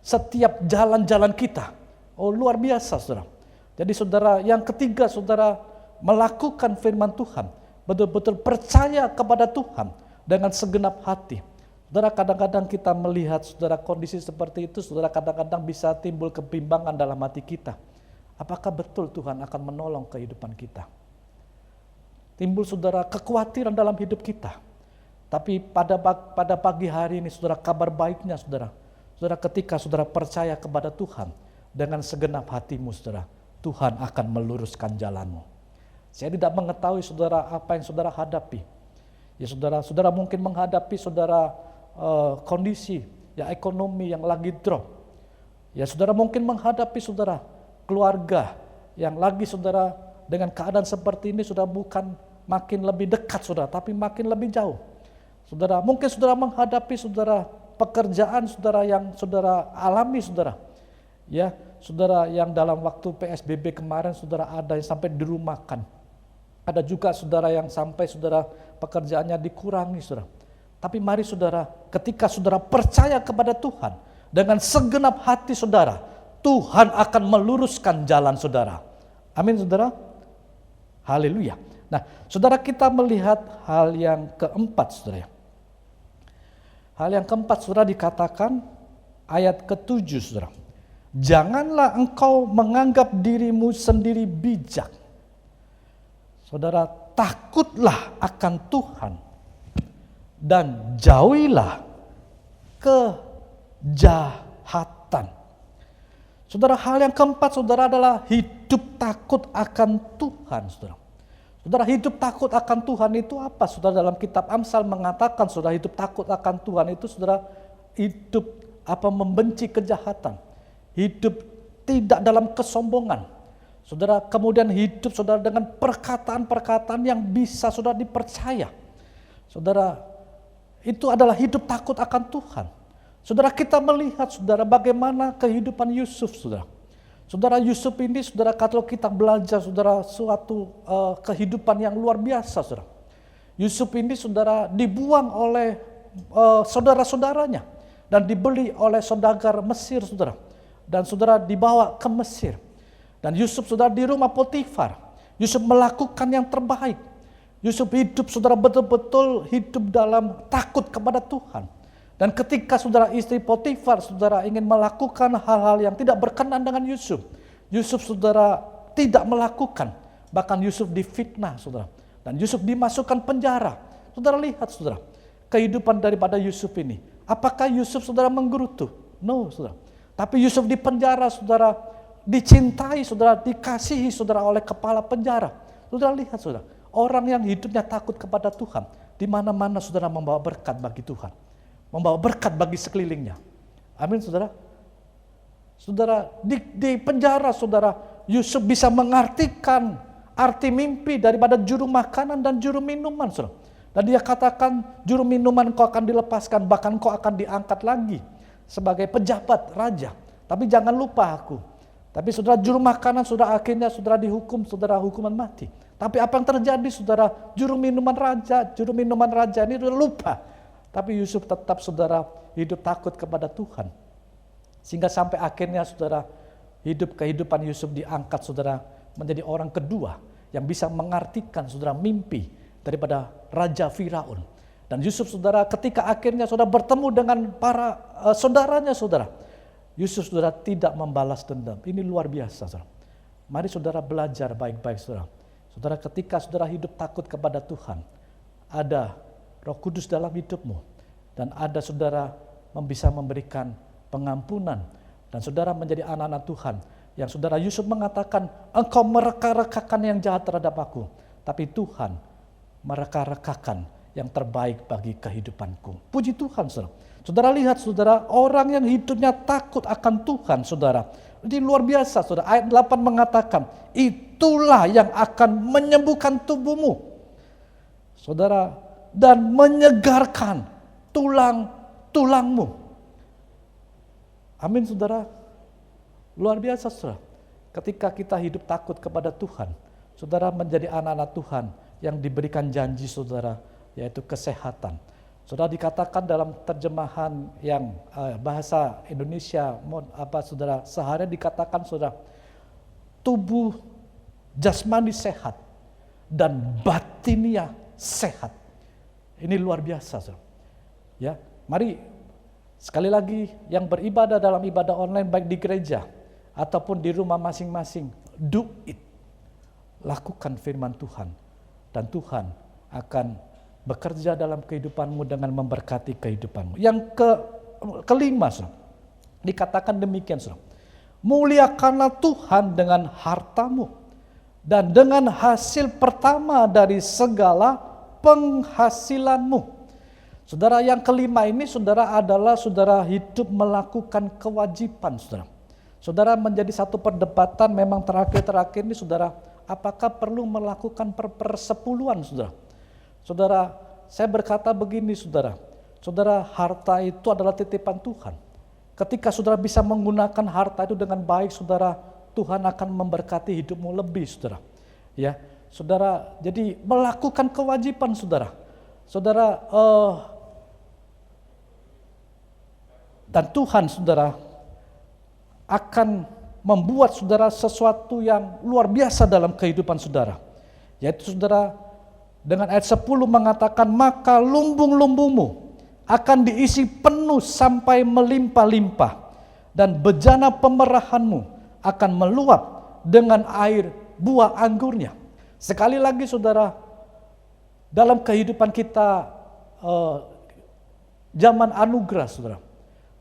setiap jalan-jalan kita. Oh, luar biasa saudara. Jadi saudara, yang ketiga saudara melakukan firman Tuhan, betul-betul percaya kepada Tuhan dengan segenap hati. Saudara, kadang-kadang kita melihat saudara kondisi seperti itu, saudara kadang-kadang bisa timbul kebimbangan dalam hati kita. Apakah betul Tuhan akan menolong kehidupan kita? Timbul saudara kekhawatiran dalam hidup kita. Tapi pada pagi hari ini saudara, kabar baiknya saudara. Saudara, ketika saudara percaya kepada Tuhan dengan segenap hatimu saudara, Tuhan akan meluruskan jalanmu. Saya tidak mengetahui saudara apa yang saudara hadapi. Ya saudara mungkin menghadapi saudara kondisi ya ekonomi yang lagi drop. Ya saudara mungkin menghadapi saudara keluarga yang lagi saudara dengan keadaan seperti ini sudah bukan makin lebih dekat saudara, tapi makin lebih jauh. Saudara, mungkin saudara menghadapi saudara pekerjaan saudara yang saudara alami saudara. Ya, saudara yang dalam waktu PSBB kemarin saudara ada yang sampai dirumahkan. Ada juga saudara yang sampai saudara pekerjaannya dikurangi saudara. Tapi mari saudara, ketika saudara percaya kepada Tuhan dengan segenap hati saudara, Tuhan akan meluruskan jalan saudara. Amin saudara. Haleluya. Nah, saudara, kita melihat hal yang keempat saudara. Hal yang keempat saudara dikatakan ayat ke-7 saudara. Janganlah engkau menganggap dirimu sendiri bijak. Saudara, takutlah akan Tuhan dan jauhilah kejahatan. Saudara, hal yang keempat saudara adalah hidup takut akan Tuhan saudara. Saudara, hidup takut akan Tuhan itu apa? Saudara, dalam kitab Amsal mengatakan saudara, hidup takut akan Tuhan itu saudara hidup membenci kejahatan. Hidup tidak dalam kesombongan. Saudara, kemudian hidup saudara dengan perkataan-perkataan yang bisa saudara dipercaya. Saudara, itu adalah hidup takut akan Tuhan. Saudara, kita melihat saudara bagaimana kehidupan Yusuf saudara. Saudara, Yusuf ini saudara, kalau kita belajar saudara suatu kehidupan yang luar biasa saudara. Yusuf ini saudara dibuang oleh saudara-saudaranya dan dibeli oleh saudagar Mesir saudara. Dan saudara dibawa ke Mesir. Dan Yusuf saudara di rumah Potifar. Yusuf melakukan yang terbaik. Yusuf hidup saudara betul-betul hidup dalam takut kepada Tuhan. Dan ketika saudara istri Potifar saudara ingin melakukan hal-hal yang tidak berkenan dengan Yusuf, Yusuf saudara tidak melakukan. Bahkan Yusuf difitnah saudara. Dan Yusuf dimasukkan penjara. Saudara lihat saudara, kehidupan daripada Yusuf ini. Apakah Yusuf saudara menggerutu? No saudara. Tapi Yusuf di penjara saudara, dicintai saudara, dikasihi saudara oleh kepala penjara. Saudara lihat saudara, orang yang hidupnya takut kepada Tuhan, di mana-mana saudara membawa berkat bagi Tuhan. Membawa berkat bagi sekelilingnya. Amin saudara. Saudara, di penjara saudara, Yusuf bisa mengartikan arti mimpi daripada juru makanan dan juru minuman saudara. Dan dia katakan juru minuman kau akan dilepaskan, bahkan kau akan diangkat lagi sebagai pejabat raja. Tapi jangan lupa aku. Tapi saudara, juru makanan saudara akhirnya saudara dihukum saudara hukuman mati. Tapi apa yang terjadi saudara, juru minuman raja ini sudah lupa. Tapi Yusuf tetap saudara hidup takut kepada Tuhan. Sehingga sampai akhirnya saudara kehidupan Yusuf diangkat saudara menjadi orang kedua yang bisa mengartikan saudara mimpi daripada Raja Firaun. Dan Yusuf saudara ketika akhirnya saudara bertemu dengan para saudaranya saudara. Yusuf saudara tidak membalas dendam. Ini luar biasa saudara. Mari saudara belajar baik-baik saudara. Saudara, ketika saudara hidup takut kepada Tuhan, ada Roh Kudus dalam hidupmu, dan ada saudara bisa memberikan pengampunan, dan saudara menjadi anak-anak Tuhan, yang saudara Yusuf mengatakan, engkau mereka-rekakan yang jahat terhadap aku, tapi Tuhan mereka-rekakan yang terbaik bagi kehidupanku. Puji Tuhan saudara. Saudara lihat saudara, orang yang hidupnya takut akan Tuhan saudara. Ini luar biasa saudara, ayat 8 mengatakan, itulah yang akan menyembuhkan tubuhmu. Saudara, dan menyegarkan tulang-tulangmu. Amin saudara. Luar biasa saudara. Ketika kita hidup takut kepada Tuhan, saudara menjadi anak-anak Tuhan yang diberikan janji saudara, yaitu kesehatan. Saudara dikatakan dalam terjemahan yang bahasa Indonesia, saudara, sehari dikatakan saudara, tubuh jasmani sehat dan batinia sehat. Ini luar biasa saudara. Ya, mari sekali lagi yang beribadah dalam ibadah online baik di gereja ataupun di rumah masing-masing, do it. Lakukan firman Tuhan dan Tuhan akan bekerja dalam kehidupanmu dengan memberkati kehidupanmu. Yang kelima, saudara, dikatakan demikian, saudara. Muliakanlah Tuhan dengan hartamu dan dengan hasil pertama dari segala penghasilanmu. Saudara, yang kelima ini saudara adalah saudara hidup melakukan kewajiban, saudara. Saudara menjadi satu perdebatan memang terakhir ini saudara, apakah perlu melakukan persepuluhan, saudara? Saudara, saya berkata begini saudara, saudara, harta itu adalah titipan Tuhan. Ketika saudara bisa menggunakan harta itu dengan baik, saudara, Tuhan akan memberkati hidupmu lebih, saudara. Ya, saudara, jadi melakukan kewajiban, saudara. Saudara, dan Tuhan, saudara, akan membuat saudara sesuatu yang luar biasa dalam kehidupan saudara. Yaitu saudara, dengan ayat 10 mengatakan, maka lumbung-lumbungmu akan diisi penuh sampai melimpah-limpah, dan bejana pemerahanmu akan meluap dengan air buah anggurnya. Sekali lagi saudara, dalam kehidupan kita zaman anugerah saudara,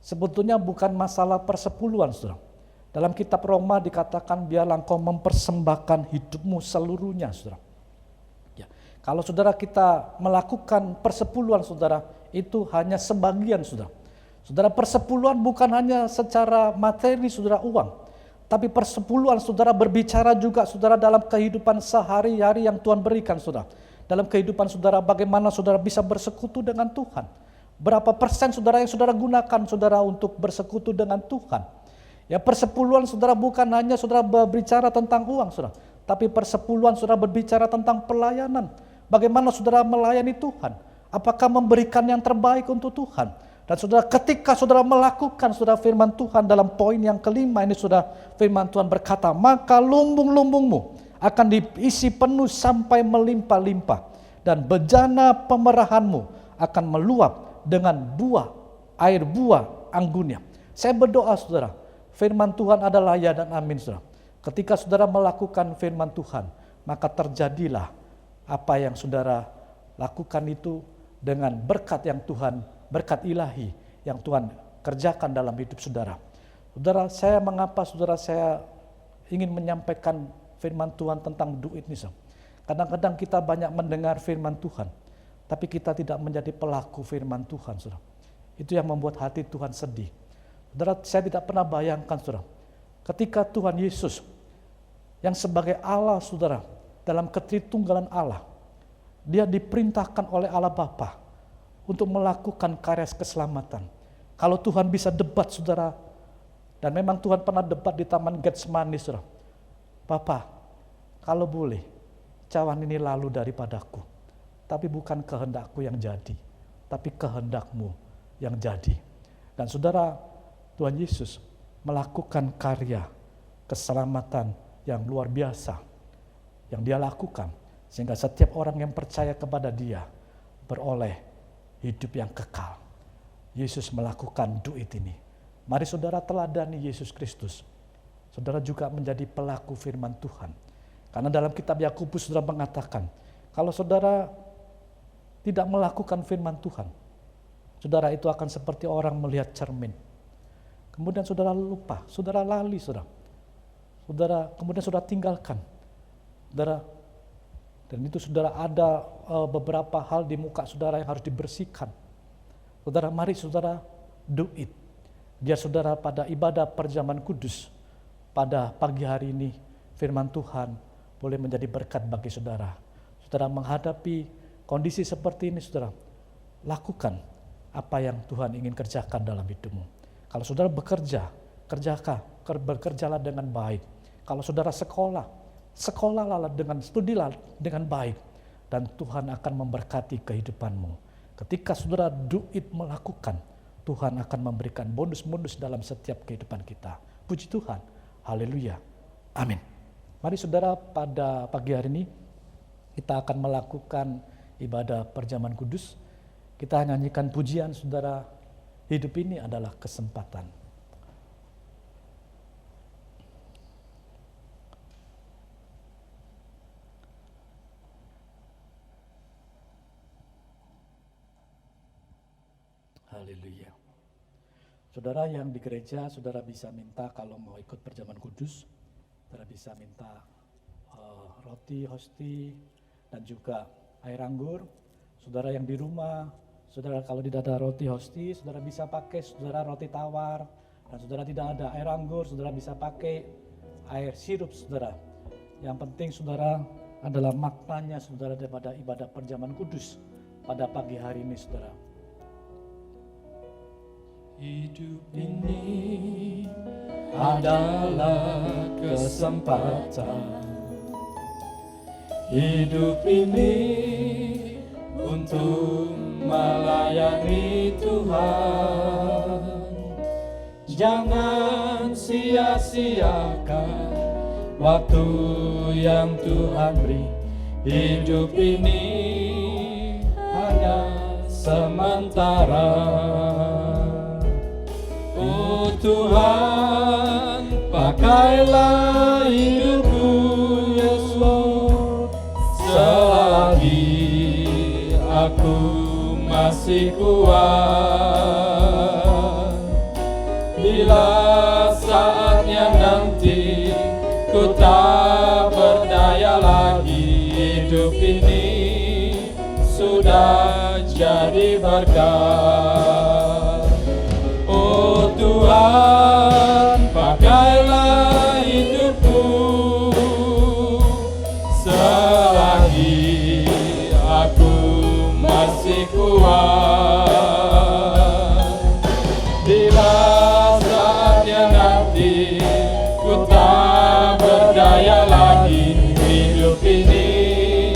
sebetulnya bukan masalah persepuluhan saudara. Dalam kitab Roma dikatakan, biarlah engkau mempersembahkan hidupmu seluruhnya saudara. Kalau saudara kita melakukan persepuluhan saudara, itu hanya sebagian saudara. Saudara, persepuluhan bukan hanya secara materi saudara, uang. Tapi persepuluhan saudara berbicara juga saudara dalam kehidupan sehari-hari yang Tuhan berikan saudara. Dalam kehidupan saudara, bagaimana saudara bisa bersekutu dengan Tuhan. Berapa persen saudara yang saudara gunakan saudara untuk bersekutu dengan Tuhan. Ya, persepuluhan saudara bukan hanya saudara berbicara tentang uang saudara. Tapi persepuluhan saudara berbicara tentang pelayanan. Bagaimana saudara melayani Tuhan? Apakah memberikan yang terbaik untuk Tuhan? Dan saudara, ketika saudara melakukan saudara firman Tuhan dalam poin yang kelima ini saudara, firman Tuhan berkata, maka lumbung-lumbungmu akan diisi penuh sampai melimpah-limpah, dan bejana pemerahanmu akan meluap dengan air buah anggurnya. Saya berdoa saudara, firman Tuhan adalah ya dan amin saudara. Ketika saudara melakukan firman Tuhan, maka terjadilah apa yang saudara lakukan itu dengan berkat yang Tuhan, berkat ilahi yang Tuhan kerjakan dalam hidup saudara. Saudara, mengapa saudara saya ingin menyampaikan firman Tuhan tentang duit ini. Kadang-kadang kita banyak mendengar firman Tuhan, tapi kita tidak menjadi pelaku firman Tuhan, saudara. Itu yang membuat hati Tuhan sedih. Saudara, saya tidak pernah bayangkan saudara, ketika Tuhan Yesus yang sebagai Allah saudara, dalam ketritunggalan Allah, dia diperintahkan oleh Allah Bapa untuk melakukan karya keselamatan. Kalau Tuhan bisa debat saudara, dan memang Tuhan pernah debat di Taman Getsemani saudara, Bapa, kalau boleh cawan ini lalu daripadaku, tapi bukan kehendakku yang jadi, tapi kehendakmu yang jadi. Dan saudara, Tuhan Yesus melakukan karya keselamatan yang luar biasa yang dia lakukan, sehingga setiap orang yang percaya kepada dia beroleh hidup yang kekal. Yesus melakukan duit ini. Mari saudara teladani Yesus Kristus. Saudara juga menjadi pelaku firman Tuhan. Karena dalam kitab Yakobus saudara mengatakan, kalau saudara tidak melakukan firman Tuhan, saudara itu akan seperti orang melihat cermin. Kemudian saudara lupa, saudara lali saudara. Kemudian saudara tinggalkan. Saudara, dan itu saudara ada beberapa hal di muka saudara yang harus dibersihkan. Saudara, mari saudara do it. Biar saudara pada ibadah perjamuan kudus pada pagi hari ini, firman Tuhan boleh menjadi berkat bagi saudara. Saudara menghadapi kondisi seperti ini, saudara, lakukan apa yang Tuhan ingin kerjakan dalam hidupmu. Kalau saudara bekerja, bekerjalah dengan baik. Kalau saudara sekolahlah dengan studilah dengan baik. Dan Tuhan akan memberkati kehidupanmu. Ketika saudara do it, melakukan, Tuhan akan memberikan bonus-bonus dalam setiap kehidupan kita. Puji Tuhan. Haleluya. Amin. Mari saudara, pada pagi hari ini kita akan melakukan ibadah perjamuan kudus. Kita nyanyikan pujian, saudara, hidup ini adalah kesempatan. Haleluya. Saudara yang di gereja, saudara bisa minta kalau mau ikut perjamuan kudus, saudara bisa minta roti, hosti, dan juga air anggur. Saudara yang di rumah, saudara kalau tidak ada roti hosti, saudara bisa pakai saudara roti tawar. Dan saudara tidak ada air anggur, saudara bisa pakai air sirup, saudara. Yang penting saudara adalah maknanya saudara daripada ibadah perjamuan kudus pada pagi hari ini, saudara. Hidup ini adalah kesempatan. Hidup ini untuk melayani Tuhan. Jangan sia-siakan waktu yang Tuhan beri. Hidup ini hanya sementara. Oh Tuhan, pakailah hidupku, Yesus, selagi aku masih kuat. Bila saatnya nanti ku tak berdaya lagi, hidup ini sudah jadi berkat. Oh Tuhan, pakailah hidupku selagi aku masih kuat. Bila saatnya nanti ku tak berdaya lagi, hidup ini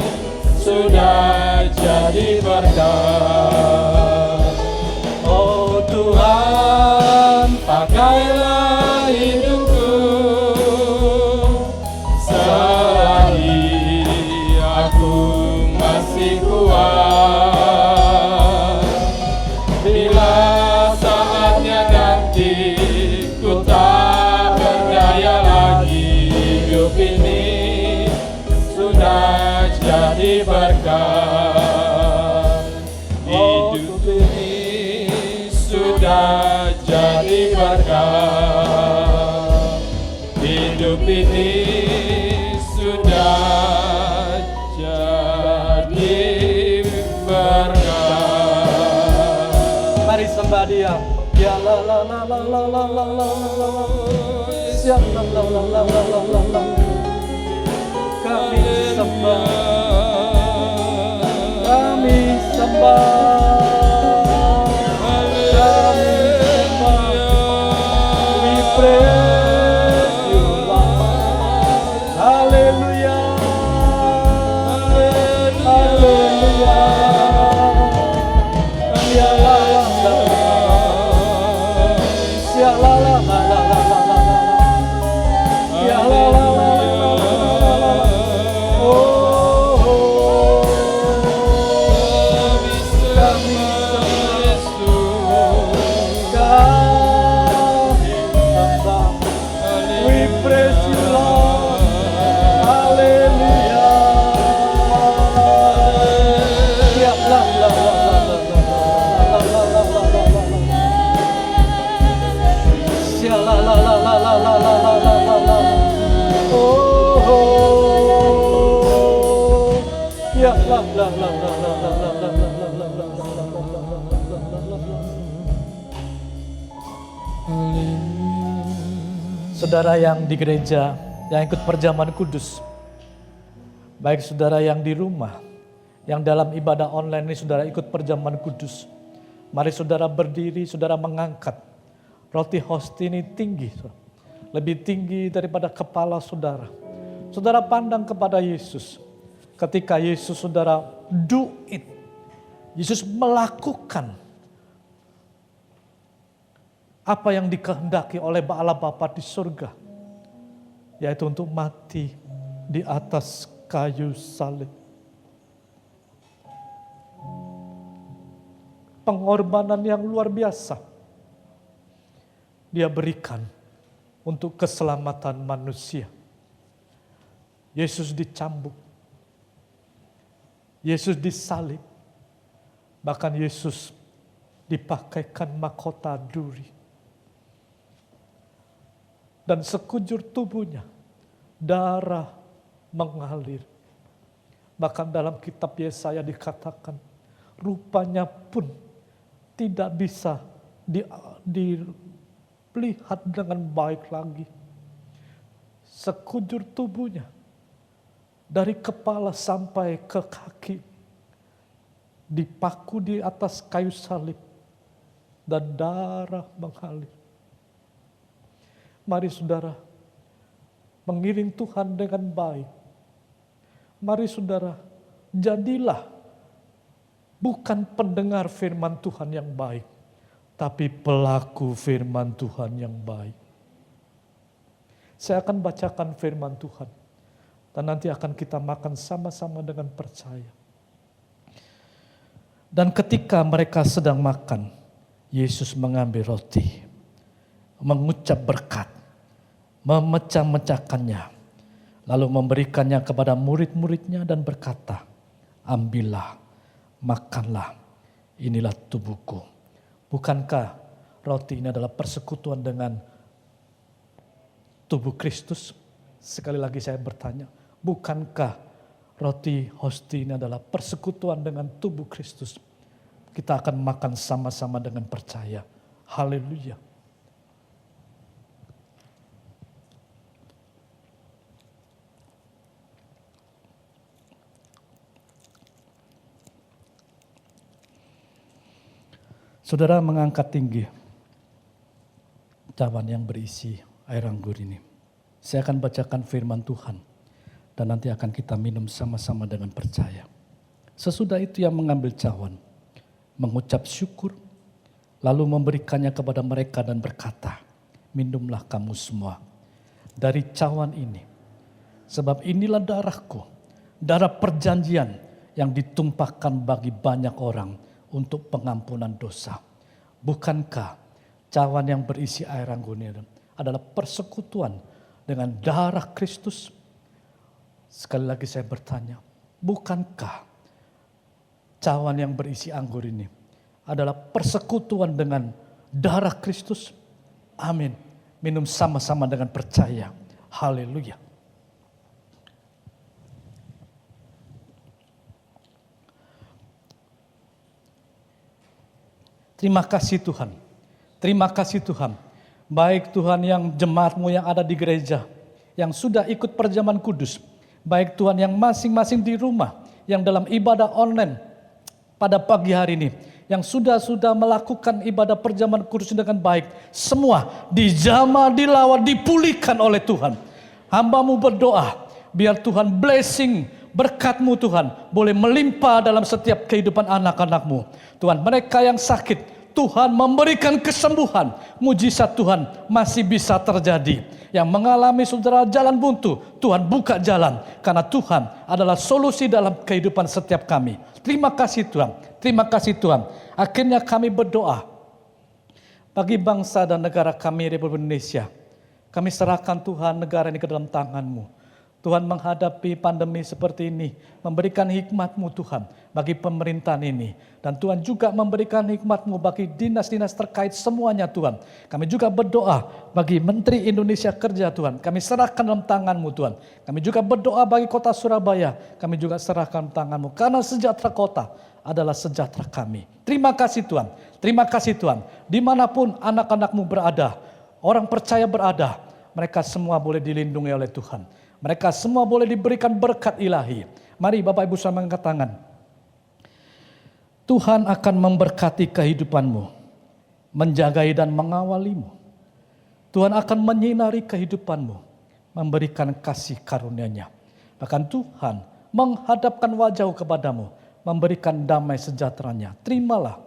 sudah jadi berkat. Oh Tuhan, pakailah hidupku selagi aku masih kuat. Bila saatnya nanti ku tak berdaya lagi, hidup ini sudah jadi berkat. Hidup ini sudah jadi berkat. Hidup ini sudah jadi berkat. Mari sembah Dia. Ya la la la la la la la la la la. Ya la la la la la la la la. Kami sembah. Kami sembah. We praise you, Lord. Hallelujah. Hallelujah. Ya la la la la. Ya la la la la la la. Ya la la la la la. Oh, kami sembah Yesus. Kami sembah. We praise you, Lord. Hallelujah. Ya la la la la la la la la la la la. Ya la la la la la la la la la la. Oh, ya la la la la la la la la la la la la la la la la la. saudara yang di gereja, yang ikut perjamuan kudus, baik saudara yang di rumah, yang dalam ibadah online ini saudara ikut perjamuan kudus. Mari saudara berdiri, saudara mengangkat roti hosti ini tinggi, lebih tinggi daripada kepala saudara. Saudara pandang kepada Yesus. Ketika Yesus saudara do it, Yesus melakukan apa yang dikehendaki oleh Allah Bapa di surga, yaitu untuk mati di atas kayu salib. Pengorbanan yang luar biasa Dia berikan untuk keselamatan manusia. Yesus dicambuk, Yesus disalib, bahkan Yesus dipakaikan mahkota duri. Dan sekujur tubuhnya darah mengalir. Bahkan dalam kitab Yesaya dikatakan rupanya pun tidak bisa dilihat dengan baik lagi. Sekujur tubuhnya dari kepala sampai ke kaki dipaku di atas kayu salib dan darah mengalir. Mari saudara mengiring Tuhan dengan baik. Mari saudara jadilah bukan pendengar firman Tuhan yang baik, tapi pelaku firman Tuhan yang baik. Saya akan bacakan firman Tuhan dan nanti akan kita makan sama-sama dengan percaya. Dan ketika mereka sedang makan, Yesus mengambil roti, mengucap berkat, memecah-mecahkannya, lalu memberikannya kepada murid-muridnya dan berkata, ambillah, makanlah, inilah tubuhku. Bukankah roti ini adalah persekutuan dengan tubuh Kristus? Sekali lagi saya bertanya, bukankah roti hosti ini adalah persekutuan dengan tubuh Kristus? Kita akan makan sama-sama dengan percaya. Haleluya. Saudara mengangkat tinggi cawan yang berisi air anggur ini. Saya akan bacakan firman Tuhan dan nanti akan kita minum sama-sama dengan percaya. Sesudah itu yang mengambil cawan, mengucap syukur, lalu memberikannya kepada mereka dan berkata, minumlah kamu semua dari cawan ini. Sebab inilah darahku, darah perjanjian yang ditumpahkan bagi banyak orang untuk pengampunan dosa. Bukankah cawan yang berisi air anggur ini adalah persekutuan dengan darah Kristus? Sekali lagi saya bertanya, bukankah cawan yang berisi anggur ini adalah persekutuan dengan darah Kristus? Amin. Minum sama-sama dengan percaya. Haleluya. Terima kasih Tuhan. Terima kasih Tuhan. Baik Tuhan yang jemaatmu yang ada di gereja, yang sudah ikut perjamuan kudus. Baik Tuhan yang masing-masing di rumah, yang dalam ibadah online pada pagi hari ini, yang sudah melakukan ibadah perjamuan kudus dengan baik. Semua dijamah, dilawat, dipulihkan oleh Tuhan. Hamba-Mu berdoa, biar Tuhan blessing, berkat-Mu Tuhan boleh melimpah dalam setiap kehidupan anak-anak-Mu. Tuhan, mereka yang sakit, Tuhan memberikan kesembuhan. Mujizat Tuhan masih bisa terjadi. Yang mengalami saudara jalan buntu, Tuhan buka jalan. Karena Tuhan adalah solusi dalam kehidupan setiap kami. Terima kasih Tuhan. Terima kasih Tuhan. Akhirnya kami berdoa bagi bangsa dan negara kami Republik Indonesia. Kami serahkan Tuhan negara ini ke dalam tangan-Mu. Tuhan menghadapi pandemi seperti ini, memberikan hikmat-Mu Tuhan bagi pemerintahan ini. Dan Tuhan juga memberikan hikmat-Mu bagi dinas-dinas terkait semuanya Tuhan. Kami juga berdoa bagi Menteri Indonesia Kerja Tuhan. Kami serahkan dalam tangan-Mu Tuhan. Kami juga berdoa bagi kota Surabaya. Kami juga serahkan dalam tangan-Mu. Karena sejahtera kota adalah sejahtera kami. Terima kasih Tuhan. Terima kasih Tuhan. Dimanapun anak-anak-Mu berada, orang percaya berada, mereka semua boleh dilindungi oleh Tuhan. Mereka semua boleh diberikan berkat ilahi. Mari Bapak Ibu sama angkat tangan. Tuhan akan memberkati kehidupanmu, menjagai dan mengawalimu. Tuhan akan menyinari kehidupanmu, memberikan kasih karunia-Nya. Bahkan Tuhan menghadapkan wajah kepadamu, memberikan damai sejahtera-Nya. Terimalah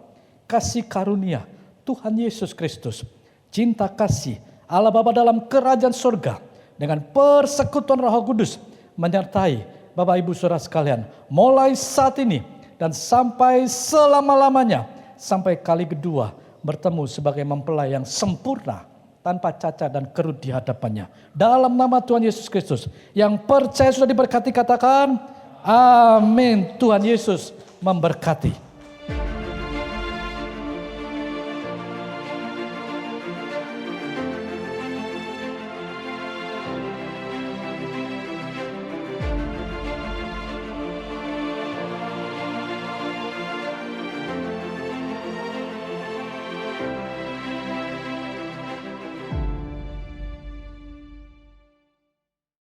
kasih karunia Tuhan Yesus Kristus, cinta kasih Allah Bapa dalam kerajaan surga, dengan persekutuan Roh Kudus menyertai Bapak Ibu Saudara sekalian, mulai saat ini dan sampai selama-lamanya, sampai kali kedua bertemu sebagai mempelai yang sempurna, tanpa cacat dan kerut di hadapannya. Dalam nama Tuhan Yesus Kristus, yang percaya sudah diberkati katakan, amin. Tuhan Yesus memberkati.